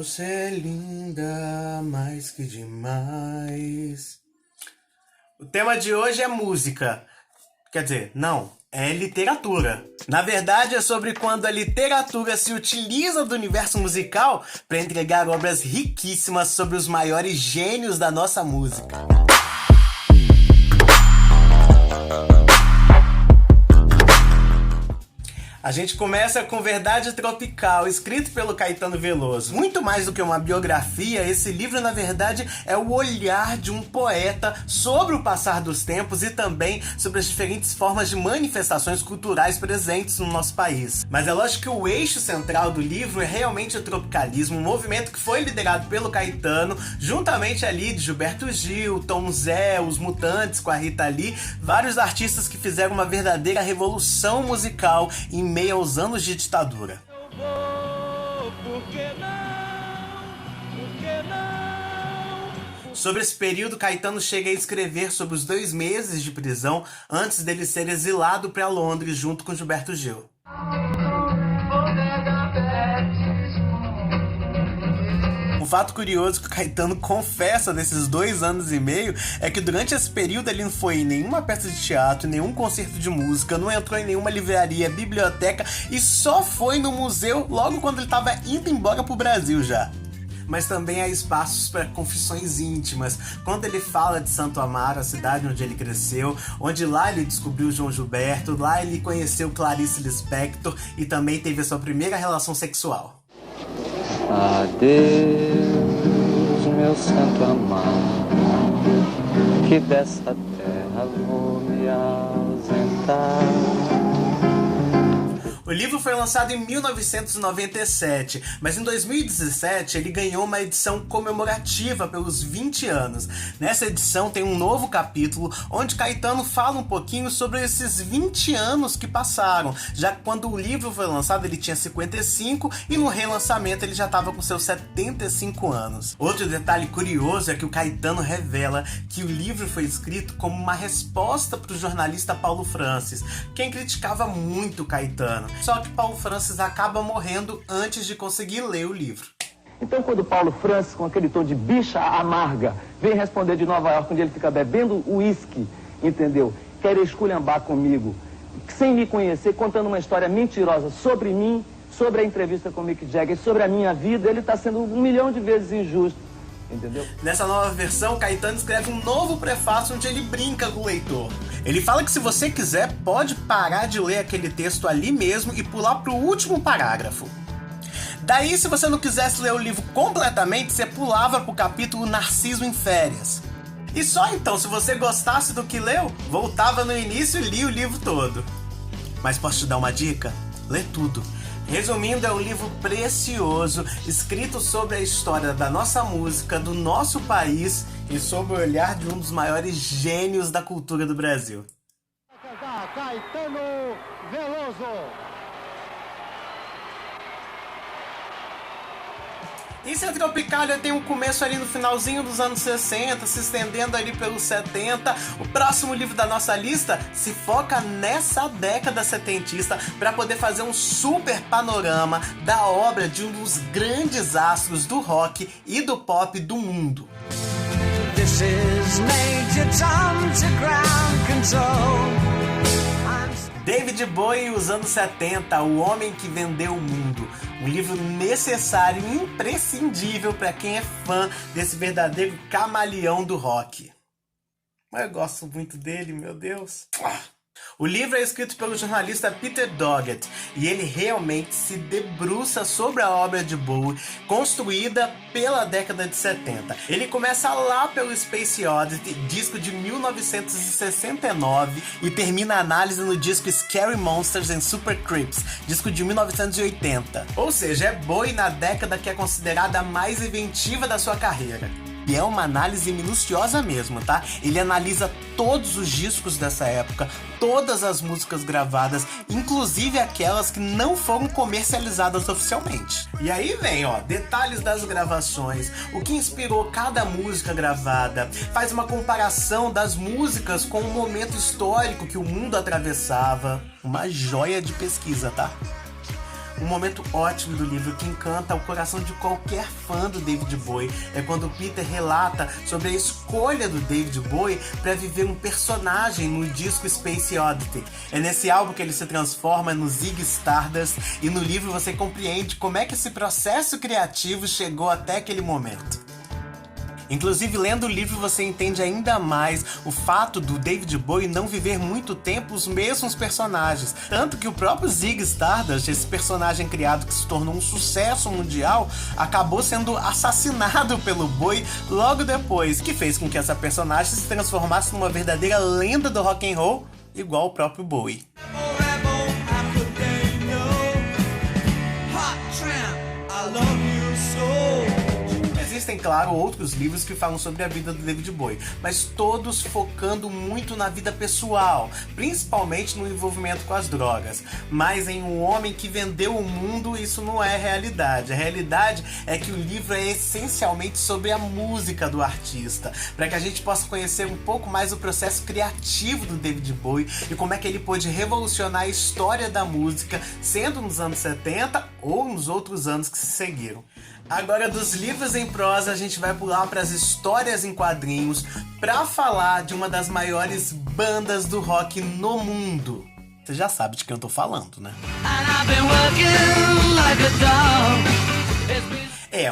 Você é linda, mais que demais. O tema de hoje é música. Quer dizer, não, é literatura. Na verdade, é sobre quando a literatura se utiliza do universo musical para entregar obras riquíssimas sobre os maiores gênios da nossa música. A gente começa com Verdade Tropical, escrito pelo Caetano Veloso. Muito mais do que uma biografia, esse livro, na verdade, é o olhar de um poeta sobre o passar dos tempos e também sobre as diferentes formas de manifestações culturais presentes no nosso país. Mas é lógico que o eixo central do livro é realmente o tropicalismo, um movimento que foi liderado pelo Caetano, juntamente ali de Gilberto Gil, Tom Zé, Os Mutantes com a Rita Lee, vários artistas que fizeram uma verdadeira revolução musical em meio aos anos de ditadura. Sobre esse período, Caetano chega a escrever sobre os 2 meses de prisão antes dele ser exilado para Londres junto com Gilberto Gil. Um fato curioso que o Caetano confessa desses 2 anos e meio é que durante esse período ele não foi em nenhuma peça de teatro, nenhum concerto de música, não entrou em nenhuma livraria, biblioteca e só foi no museu logo quando ele estava indo embora pro Brasil já. Mas também há espaços para confissões íntimas, quando ele fala de Santo Amaro, a cidade onde ele cresceu, onde lá ele descobriu João Gilberto, lá ele conheceu Clarice Lispector e também teve a sua primeira relação sexual. Adeus, meu Santo Amaro, que dessa terra vou me ausentar. O livro foi lançado em 1997, mas em 2017 ele ganhou uma edição comemorativa pelos 20 anos. Nessa edição tem um novo capítulo onde Caetano fala um pouquinho sobre esses 20 anos que passaram, já que quando o livro foi lançado ele tinha 55 e no relançamento ele já estava com seus 75 anos. Outro detalhe curioso é que o Caetano revela que o livro foi escrito como uma resposta para o jornalista Paulo Francis, quem criticava muito Caetano. Só que Paulo Francis acaba morrendo antes de conseguir ler o livro. Então, quando Paulo Francis, com aquele tom de bicha amarga, vem responder de Nova York, onde ele fica bebendo uísque, entendeu? Quer esculhambar comigo, sem me conhecer, contando uma história mentirosa sobre mim, sobre a entrevista com Mick Jagger, sobre a minha vida, ele está sendo 1 milhão de vezes injusto. Entendeu? Nessa nova versão, Caetano escreve um novo prefácio onde ele brinca com o leitor. Ele fala que se você quiser, pode parar de ler aquele texto ali mesmo e pular pro último parágrafo. Daí, se você não quisesse ler o livro completamente, você pulava pro capítulo Narciso em Férias. E só então, se você gostasse do que leu, voltava no início e lia o livro todo. Mas posso te dar uma dica? Lê tudo. Resumindo, é um livro precioso, escrito sobre a história da nossa música, do nosso país e sob o olhar de um dos maiores gênios da cultura do Brasil. Caetano Veloso. Isso é Tropicália, tem um começo ali no finalzinho dos anos 60, se estendendo ali pelos 70. O próximo livro da nossa lista se foca nessa década setentista para poder fazer um super panorama da obra de um dos grandes astros do rock e do pop do mundo. This is Major Tom to ground control. David Bowie e os anos 70, O Homem que Vendeu o Mundo. Um livro necessário e imprescindível para quem é fã desse verdadeiro camaleão do rock. Mas eu gosto muito dele, meu Deus. O livro é escrito pelo jornalista Peter Doggett e ele realmente se debruça sobre a obra de Bowie, construída pela década de 70. Ele começa lá pelo Space Oddity, disco de 1969, e termina a análise no disco Scary Monsters and Super Creeps, disco de 1980. Ou seja, é Bowie na década que é considerada a mais inventiva da sua carreira. E é uma análise minuciosa mesmo, tá? Ele analisa todos os discos dessa época, todas as músicas gravadas, inclusive aquelas que não foram comercializadas oficialmente. E aí vem, detalhes das gravações, o que inspirou cada música gravada, faz uma comparação das músicas com o momento histórico que o mundo atravessava. Uma joia de pesquisa, tá? Um momento ótimo do livro que encanta o coração de qualquer fã do David Bowie é quando Peter relata sobre a escolha do David Bowie para viver um personagem no disco Space Oddity. É nesse álbum que ele se transforma no Ziggy Stardust e no livro você compreende como é que esse processo criativo chegou até aquele momento. Inclusive, lendo o livro, você entende ainda mais o fato do David Bowie não viver muito tempo os mesmos personagens. Tanto que o próprio Ziggy Stardust, esse personagem criado que se tornou um sucesso mundial, acabou sendo assassinado pelo Bowie logo depois, que fez com que essa personagem se transformasse numa verdadeira lenda do rock and roll, igual o próprio Bowie. Existem, claro, outros livros que falam sobre a vida do David Bowie, mas todos focando muito na vida pessoal, principalmente no envolvimento com as drogas. Mas em Um Homem que Vendeu o Mundo, isso não é realidade. A realidade é que o livro é essencialmente sobre a música do artista, para que a gente possa conhecer um pouco mais o processo criativo do David Bowie e como é que ele pôde revolucionar a história da música, sendo nos anos 70 ou nos outros anos que se seguiram. Agora, dos livros em prosa, a gente vai pular para as histórias em quadrinhos para falar de uma das maiores bandas do rock no mundo. Você já sabe de quem eu tô falando, né?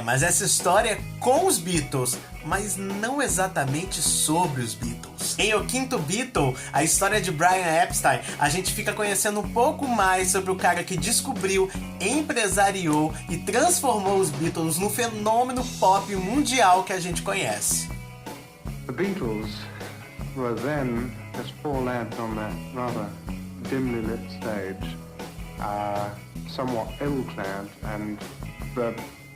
Mas essa história é com os Beatles, mas não exatamente sobre os Beatles. Em O Quinto Beatle, a história de Brian Epstein, a gente fica conhecendo um pouco mais sobre o cara que descobriu, empresariou e transformou os Beatles no fenômeno pop mundial que a gente conhece. The Beatles were then just four lads on that rather dimly lit stage, somewhat ill-clad, and the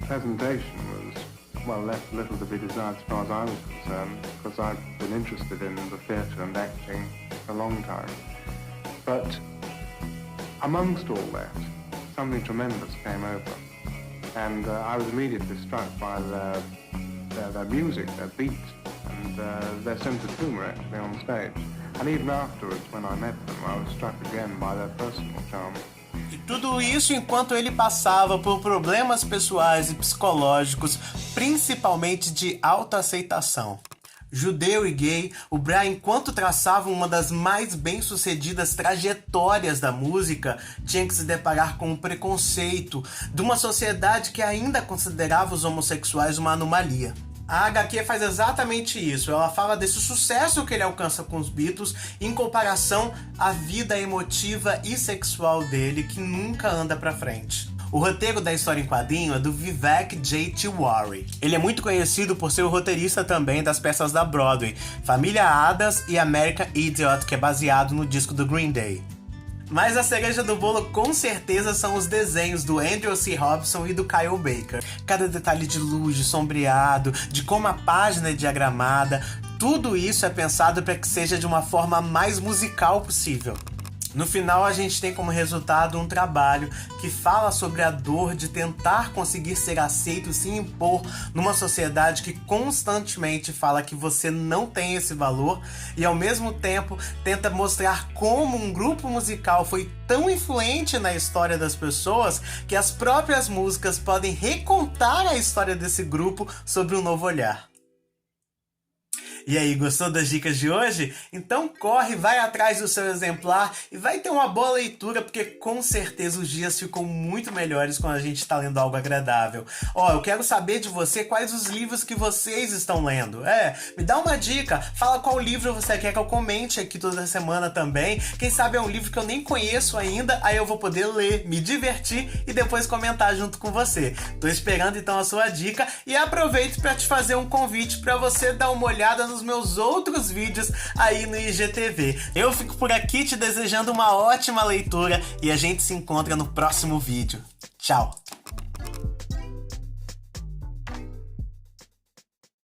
presentation was, well, left little to be desired as far as I was concerned, because I've been interested in the theatre and acting for a long time. But amongst all that, something tremendous came over, and I was immediately struck by their music, their beat, and their sense of humour actually on stage. And even afterwards, when I met them, I was struck again by their personal charm. E tudo isso enquanto ele passava por problemas pessoais e psicológicos, principalmente de autoaceitação. Judeu e gay, o Brian, enquanto traçava uma das mais bem-sucedidas trajetórias da música, tinha que se deparar com o preconceito de uma sociedade que ainda considerava os homossexuais uma anomalia. A HQ faz exatamente isso, ela fala desse sucesso que ele alcança com os Beatles em comparação à vida emotiva e sexual dele, que nunca anda pra frente. O roteiro da história em quadrinho é do Vivek J. Tiwari. Ele é muito conhecido por ser o roteirista também das peças da Broadway, Família Addams e American Idiot, que é baseado no disco do Green Day. Mas a cereja do bolo com certeza são os desenhos do Andrew C. Robson e do Kyle Baker. Cada detalhe de luz, de sombreado, de como a página é diagramada, tudo isso é pensado para que seja de uma forma mais musical possível. No final, a gente tem como resultado um trabalho que fala sobre a dor de tentar conseguir ser aceito e se impor numa sociedade que constantemente fala que você não tem esse valor e, ao mesmo tempo, tenta mostrar como um grupo musical foi tão influente na história das pessoas que as próprias músicas podem recontar a história desse grupo sob um novo olhar. E aí, gostou das dicas de hoje? Então corre, vai atrás do seu exemplar e vai ter uma boa leitura, porque com certeza os dias ficam muito melhores quando a gente está lendo algo agradável. Eu quero saber de você quais os livros que vocês estão lendo. Me dá uma dica, fala qual livro você quer que eu comente aqui toda semana também. Quem sabe é um livro que eu nem conheço ainda, aí eu vou poder ler, me divertir e depois comentar junto com você. Tô esperando então a sua dica e aproveito para te fazer um convite para você dar uma olhada nos meus outros vídeos aí no IGTV. Eu fico por aqui te desejando uma ótima leitura e a gente se encontra no próximo vídeo. Tchau!